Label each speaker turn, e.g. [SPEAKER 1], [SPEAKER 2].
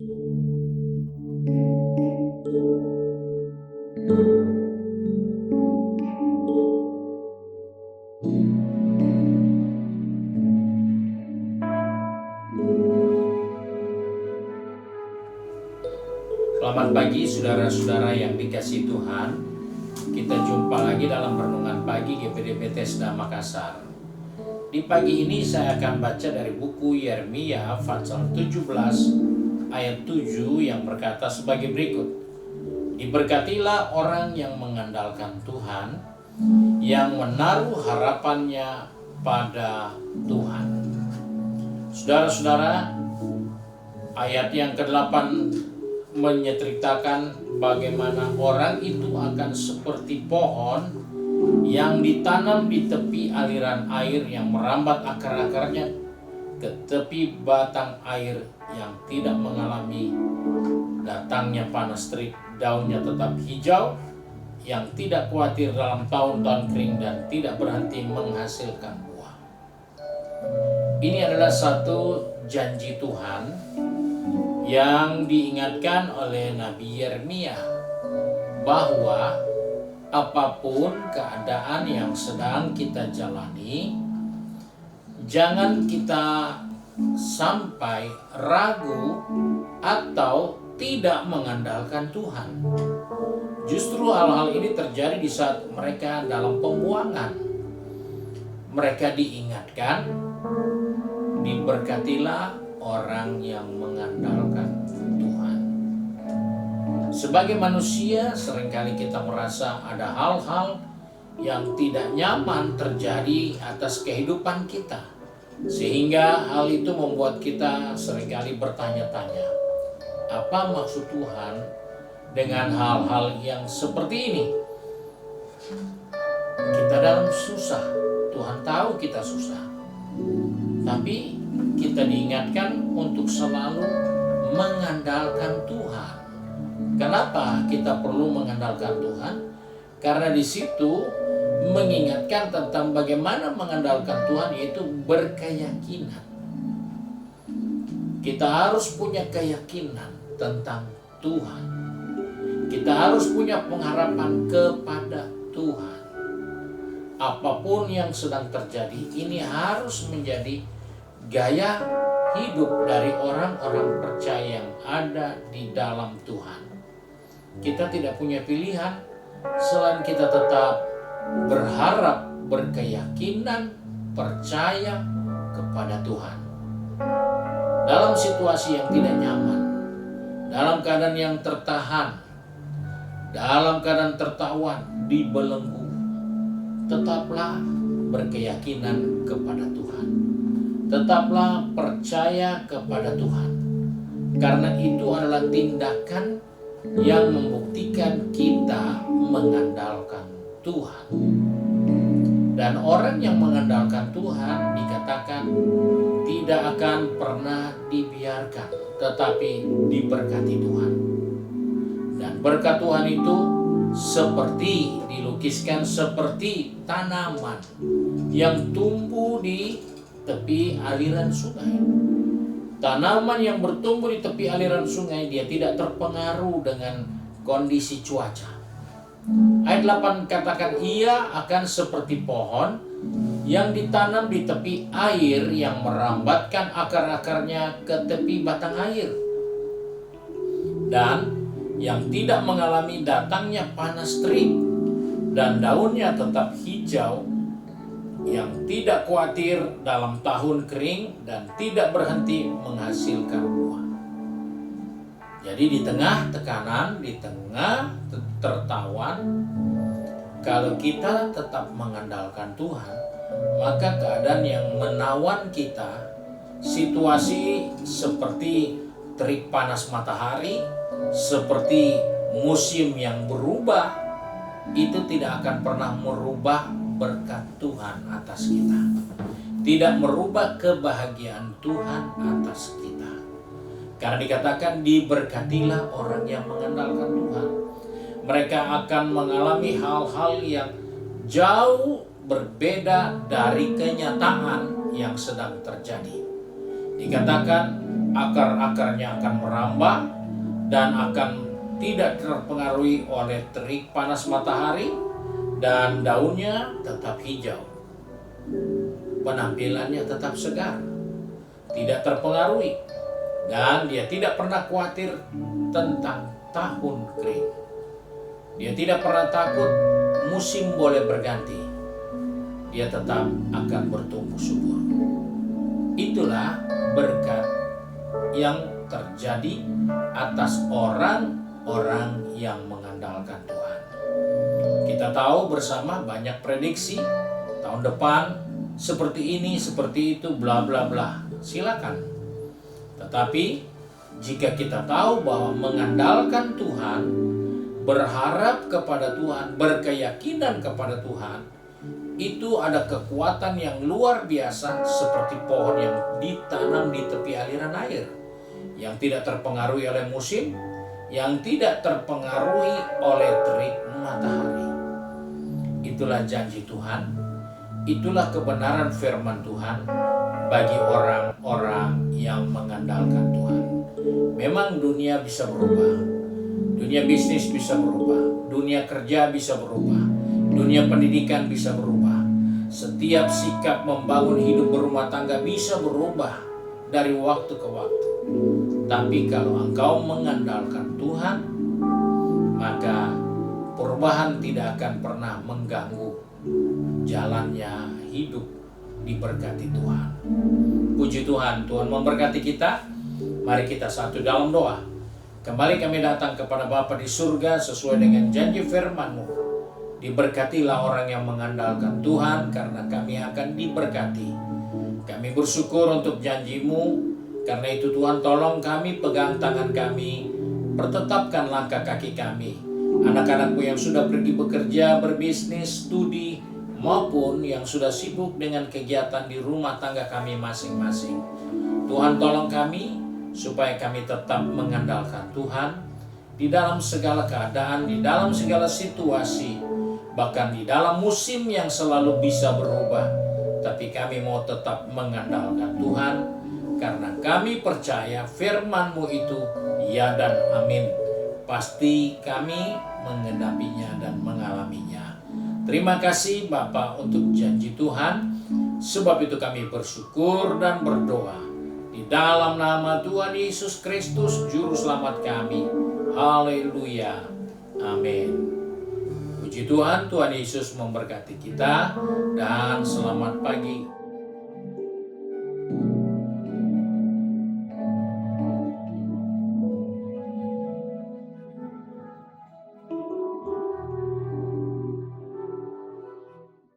[SPEAKER 1] Selamat pagi saudara-saudara yang dikasihi Tuhan. Kita jumpa lagi dalam renungan pagi GPD Bethesda Makassar. Di pagi ini saya akan baca dari buku Yeremia pasal 17 ayat 7 yang berkata sebagai berikut. Diberkatilah orang yang mengandalkan Tuhan, yang menaruh harapannya pada Tuhan. Saudara-saudara, ayat yang ke-8 menceritakan bagaimana orang itu akan seperti pohon yang ditanam di tepi aliran air yang merambat akar-akarnya ke tepi batang air yang tidak mengalami datangnya panas terik, daunnya tetap hijau, yang tidak khawatir dalam tahun-tahun kering dan tidak berhenti menghasilkan buah. Ini adalah satu janji Tuhan yang diingatkan oleh Nabi Yeremia bahwa apapun keadaan yang sedang kita jalani, jangan kita sampai ragu atau tidak mengandalkan Tuhan. Justru hal-hal ini terjadi di saat mereka dalam pembuangan. Mereka diingatkan, diberkatilah orang yang mengandalkan Tuhan. Sebagai manusia, seringkali kita merasa ada hal-hal yang tidak nyaman terjadi atas kehidupan kita, sehingga hal itu membuat kita seringkali bertanya-tanya, apa maksud Tuhan dengan hal-hal yang seperti ini? Kita dalam susah, Tuhan tahu kita susah, tapi kita diingatkan untuk selalu mengandalkan Tuhan. Kenapa kita perlu mengandalkan Tuhan? Karena di situ mengingatkan tentang bagaimana mengandalkan Tuhan, yaitu berkeyakinan. Kita harus punya keyakinan tentang Tuhan. Kita harus punya pengharapan kepada Tuhan. Apapun yang sedang terjadi, ini harus menjadi gaya hidup dari orang-orang percaya yang ada di dalam Tuhan. Kita tidak punya pilihan selain kita tetap berharap, berkeyakinan, percaya kepada Tuhan. Dalam situasi yang tidak nyaman, dalam keadaan yang tertahan, dalam keadaan tertawan, dibelenggu, tetaplah berkeyakinan kepada Tuhan. Tetaplah percaya kepada Tuhan. Karena itu adalah tindakan yang membuktikan kita mengandalkan Tuhan. Dan orang yang mengandalkan Tuhan dikatakan tidak akan pernah dibiarkan, tetapi diberkati Tuhan. Dan berkat Tuhan itu seperti dilukiskan seperti tanaman yang tumbuh di tepi aliran sungai. Tanaman yang bertumbuh di tepi aliran sungai, dia tidak terpengaruh dengan kondisi cuaca. Ayat 8 katakan, ia akan seperti pohon yang ditanam di tepi air yang merambatkan akar-akarnya ke tepi batang air, dan yang tidak mengalami datangnya panas terik, dan daunnya tetap hijau, yang tidak khawatir dalam tahun kering dan tidak berhenti menghasilkan buah. Jadi di tengah tekanan, di tengah tertawan, kalau kita tetap mengandalkan Tuhan, maka keadaan yang menawan kita, situasi seperti terik panas matahari, seperti musim yang berubah, itu tidak akan pernah merubah berkat Tuhan atas kita, tidak merubah kebahagiaan Tuhan atas kita. Karena dikatakan diberkatilah orang yang mengandalkan Tuhan. Mereka akan mengalami hal-hal yang jauh berbeda dari kenyataan yang sedang terjadi. Dikatakan akar-akarnya akan merambah dan akan tidak terpengaruhi oleh terik panas matahari, dan daunnya tetap hijau. Penampilannya tetap segar, tidak terpengaruhi, dan dia tidak pernah khawatir tentang tahun kering. Dia tidak pernah takut musim boleh berganti. Dia tetap akan bertumbuh subur. Itulah berkat yang terjadi atas orang-orang yang mengandalkan Tuhan. Kita tahu bersama banyak prediksi tahun depan seperti ini, seperti itu, bla bla bla. Silakan. Tetapi jika kita tahu bahwa mengandalkan Tuhan, berharap kepada Tuhan, berkeyakinan kepada Tuhan, itu ada kekuatan yang luar biasa, seperti pohon yang ditanam di tepi aliran air, yang tidak terpengaruhi oleh musim, yang tidak terpengaruhi oleh terik matahari. Itulah janji Tuhan, itulah kebenaran firman Tuhan bagi orang-orang yang mengandalkan Tuhan. Memang dunia bisa berubah, dunia bisnis bisa berubah, dunia kerja bisa berubah, dunia pendidikan bisa berubah. Setiap sikap membangun hidup berumah tangga bisa berubah dari waktu ke waktu. Tapi kalau engkau mengandalkan Tuhan, maka perubahan tidak akan pernah mengganggu jalannya hidup diberkati Tuhan. Puji Tuhan, Tuhan memberkati kita. Mari kita satu dalam doa. Kembali kami datang kepada Bapa di surga sesuai dengan janji firman-Mu. Diberkatilah orang yang mengandalkan Tuhan, karena kami akan diberkati. Kami bersyukur untuk janji-Mu. Karena itu Tuhan, tolong kami, pegang tangan kami, pertetapkan langkah kaki kami. Anak-anak-Mu yang sudah pergi bekerja, berbisnis, studi, maupun yang sudah sibuk dengan kegiatan di rumah tangga kami masing-masing. Tuhan, tolong kami supaya kami tetap mengandalkan Tuhan di dalam segala keadaan, di dalam segala situasi, bahkan di dalam musim yang selalu bisa berubah. Tapi kami mau tetap mengandalkan Tuhan, karena kami percaya firman-Mu itu ya dan amin. Pasti kami mengenapinya dan mengalaminya. Terima kasih Bapa untuk janji Tuhan. Sebab itu kami bersyukur dan berdoa di dalam nama Tuhan Yesus Kristus, Juru Selamat kami. Haleluya. Amin. Puji Tuhan, Tuhan Yesus memberkati kita, dan selamat pagi.